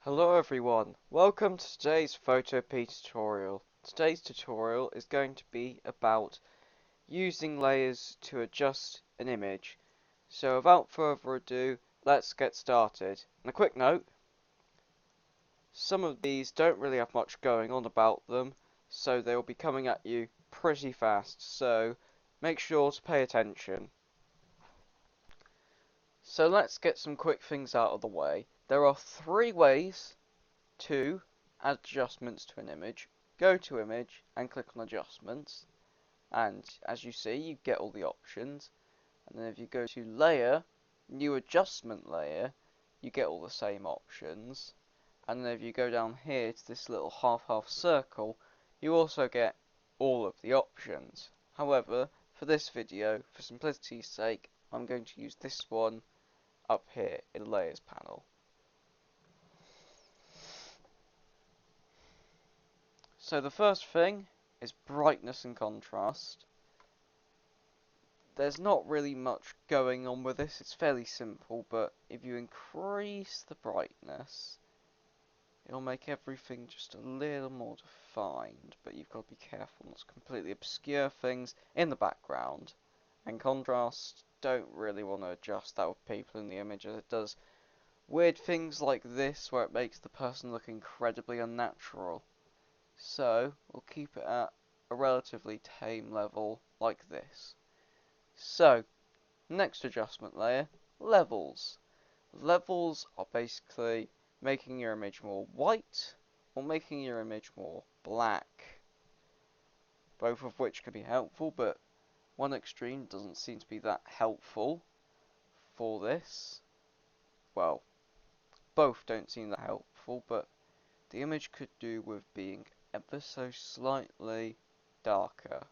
Hello everyone, welcome to today's Photopea tutorial. Today's tutorial is going to be about using layers to adjust an image. So without further ado, let's get started. And a quick note, some of these don't really have much going on about them, so they will be coming at you pretty fast, so make sure to pay attention. So let's get some quick things out of the way. There are three ways to add adjustments to an image. Go to image and click on adjustments, and as you see you get all the options. And then if you go to layer, new adjustment layer, you get all the same options. And then if you go down here to this little half circle, you also get all of the options. However, for this video, for simplicity's sake, I'm going to use this one up here in the layers panel. So the first thing is brightness and contrast. There's not really much going on with this, it's fairly simple, but if you increase the brightness, it'll make everything just a little more defined, but you've got to be careful not to completely obscure things in the background. And contrast, don't really want to adjust that with people in the image, as it does weird things like this where it makes the person look incredibly unnatural. So we'll keep it at a relatively tame level like this. So, next adjustment layer, levels. Levels are basically making your image more white or making your image more black. Both of which can be helpful, but one extreme doesn't seem to be that helpful for this. Well, both don't seem that helpful, but the image could do with being ever so slightly darker.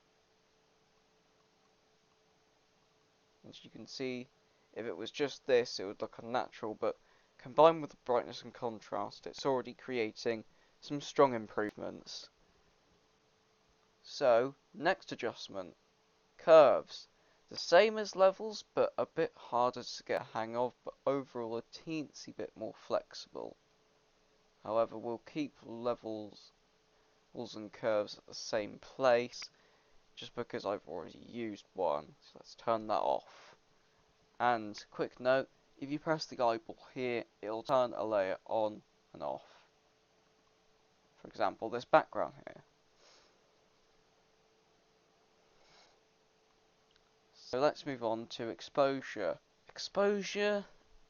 As you can see, if it was just this, it would look unnatural, but combined with the brightness and contrast, it's already creating some strong improvements. So, next adjustment, curves. The same as levels, but a bit harder to get a hang of, but overall a teensy bit more flexible. However, we'll keep levels and curves at the same place, just because I've already used one, so let's turn that off. And quick note, if you press the eyeball here, it'll turn a layer on and off. For example, this background here. So let's move on to exposure. Exposure,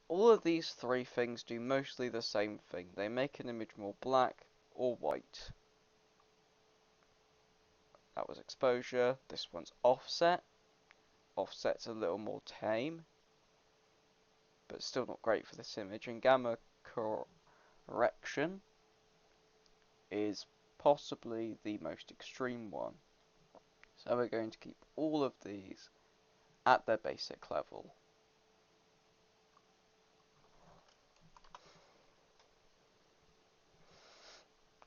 all of these three things do mostly the same thing. They make an image more black or white. That was exposure. This one's offset. Offset's a little more tame, but still not great for this image. And gamma correction is possibly the most extreme one. So we're going to keep all of these at their basic level.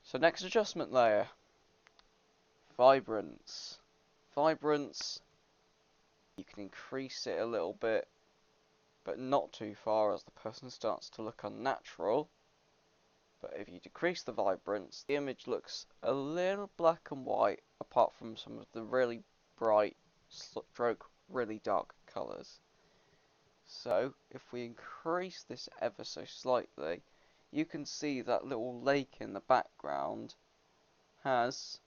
So next adjustment layer, vibrance. Vibrance, you can increase it a little bit, but not too far as the person starts to look unnatural. But if you decrease the vibrance, the image looks a little black and white, apart from some of the really bright stroke really dark colours. So if we increase this ever so slightly, you can see that little lake in the background has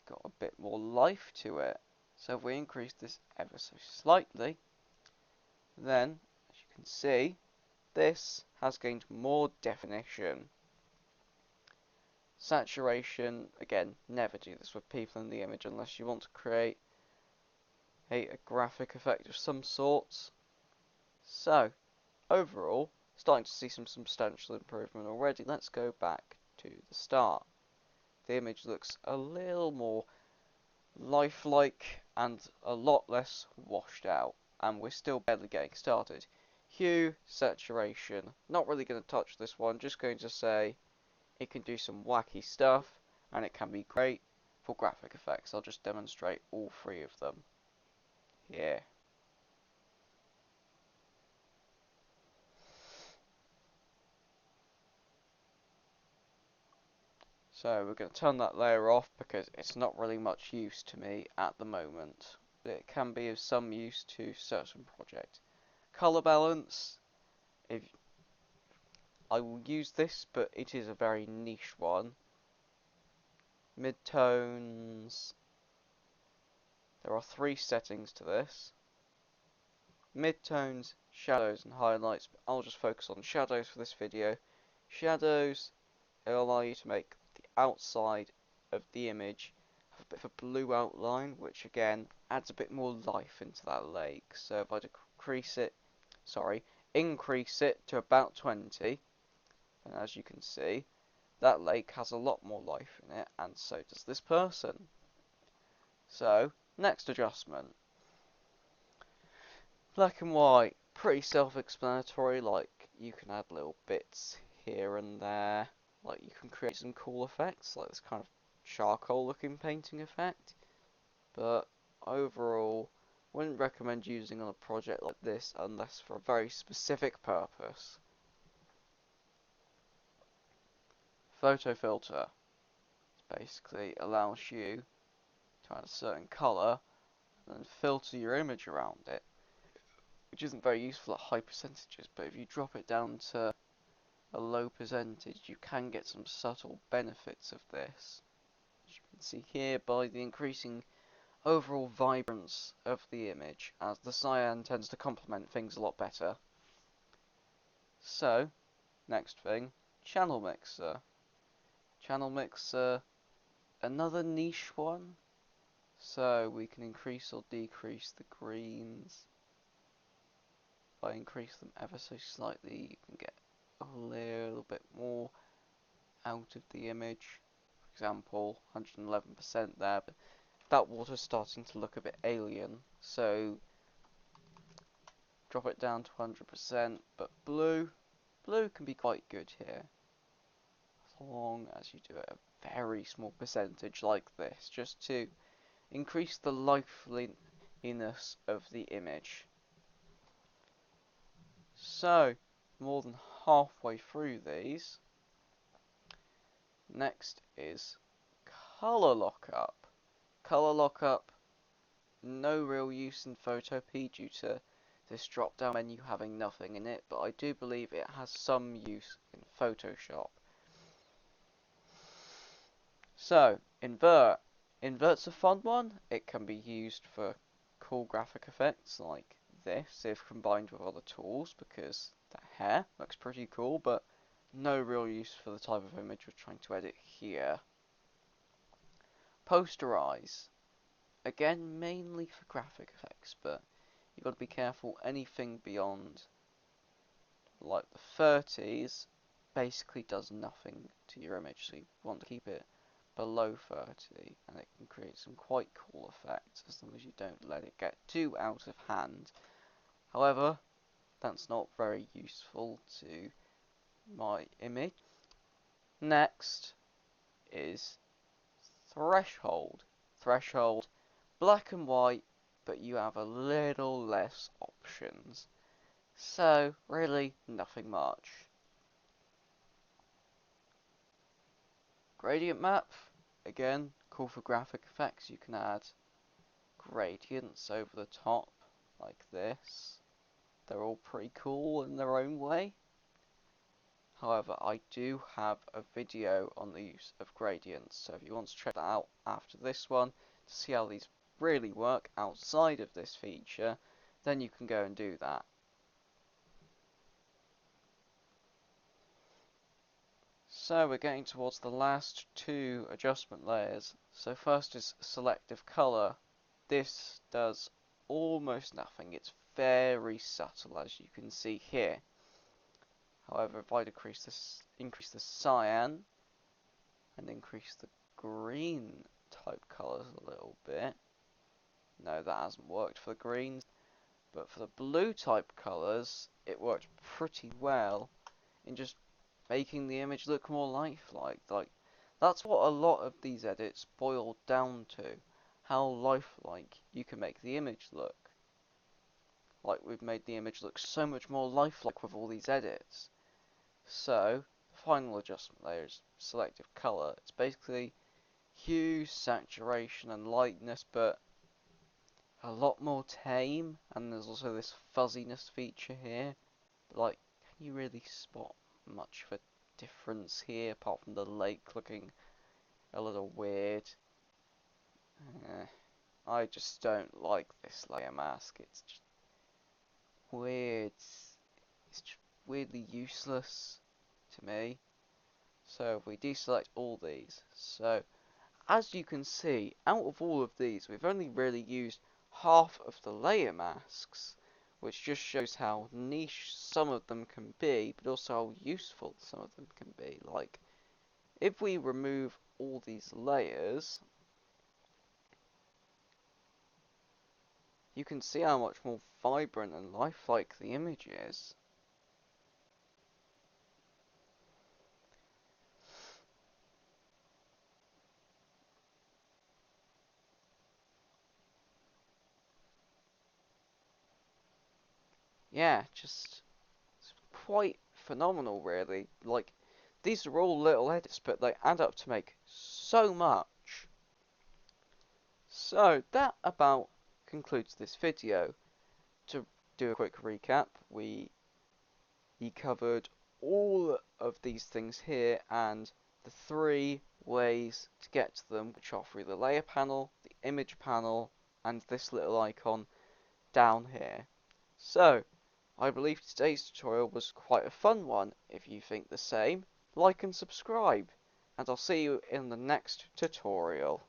got a bit more life to it. So if we increase this ever so slightly, then as you can see, this has gained more definition. Saturation, again, never do this with people in the image unless you want to create a graphic effect of some sort. So, overall, starting to see some substantial improvement already. Let's go back to the start. The image looks a little more lifelike and a lot less washed out, and we're still barely getting started. Hue, saturation, not really going to touch this one, just going to say it can do some wacky stuff, and it can be great for graphic effects. I'll just demonstrate all three of them here. So we're going to turn that layer off because it's not really much use to me at the moment. It can be of some use to certain projects. Color balance, if I will use this, but it is a very niche one. Midtones. There are 3 settings to this. Midtones, shadows, and highlights. But I'll just focus on shadows for this video. Shadows allow you to make the outside of the image have a bit of a blue outline, which again adds a bit more life into that lake. So if I increase it to about 20, and as you can see, that lake has a lot more life in it, and so does this person. So, next adjustment. Black and white, pretty self-explanatory, like you can add little bits here and there, like you can create some cool effects, like this kind of charcoal looking painting effect, but overall, wouldn't recommend using on a project like this unless for a very specific purpose. Photo filter basically allows you to add a certain colour and then filter your image around it, which isn't very useful at high percentages, but if you drop it down to a low percentage, you can get some subtle benefits of this. As you can see here, by the increasing overall vibrance of the image, as the cyan tends to complement things a lot better. So, next thing, channel mixer. Channel mixer, another niche one. So we can increase or decrease the greens. If I increase them ever so slightly, you can get a little bit more out of the image. For example, 111% there, but that water's starting to look a bit alien, so drop it down to 100%, but blue can be quite good here, as long as you do it a very small percentage like this, just to increase the liveliness of the image. So, more than halfway through these. Next is color lockup. Color lockup, no real use in Photopea due to this drop down menu having nothing in it, but I do believe it has some use in Photoshop. So, invert. Invert's a fun one. It can be used for cool graphic effects like this if combined with other tools, because that hair looks pretty cool, but no real use for the type of image we're trying to edit here. Posterize. Again, mainly for graphic effects, but you've got to be careful. Anything beyond like the 30s basically does nothing to your image, so you want to keep it below 30, and it can create some quite cool effects as long as you don't let it get too out of hand. However, that's not very useful to my image. Next is threshold. Threshold, black and white, but you have a little less options. So, really, nothing much. Gradient map, again, cool for graphic effects. You can add gradients over the top, like this. They're all pretty cool in their own way. However, I do have a video on the use of gradients, so if you want to check that out after this one, to see how these really work outside of this feature, then you can go and do that. So we're getting towards the last 2 adjustment layers. So first is selective color. This does almost nothing. It's very subtle, as you can see here. However, if I increase the cyan and increase the green type colors a little bit. No, that hasn't worked for the greens, but for the blue type colors, it worked pretty well in just making the image look more lifelike. Like, that's what a lot of these edits boil down to, how lifelike you can make the image look. Like, we've made the image look so much more lifelike with all these edits. So, the final adjustment layer is selective color. It's basically hue, saturation, and lightness, but a lot more tame. And there's also this fuzziness feature here. But, like, can you really spot much of a difference here, apart from the lake looking a little weird? I just don't like this layer mask. It's just weird. It's just weirdly useless to me. So if we deselect all these, so as you can see, out of all of these, we've only really used half of the layer masks, which just shows how niche some of them can be, but also how useful some of them can be. Like, if we remove all these layers, you can see how much more vibrant and lifelike the image is. Yeah, just it's quite phenomenal, really. Like, these are all little edits, but they add up to make so much. So, that about concludes this video. To do a quick recap, we covered all of these things here and the 3 ways to get to them, which are through the layer panel, the image panel, and this little icon down here. So, I believe today's tutorial was quite a fun one. If you think the same, like and subscribe, and I'll see you in the next tutorial.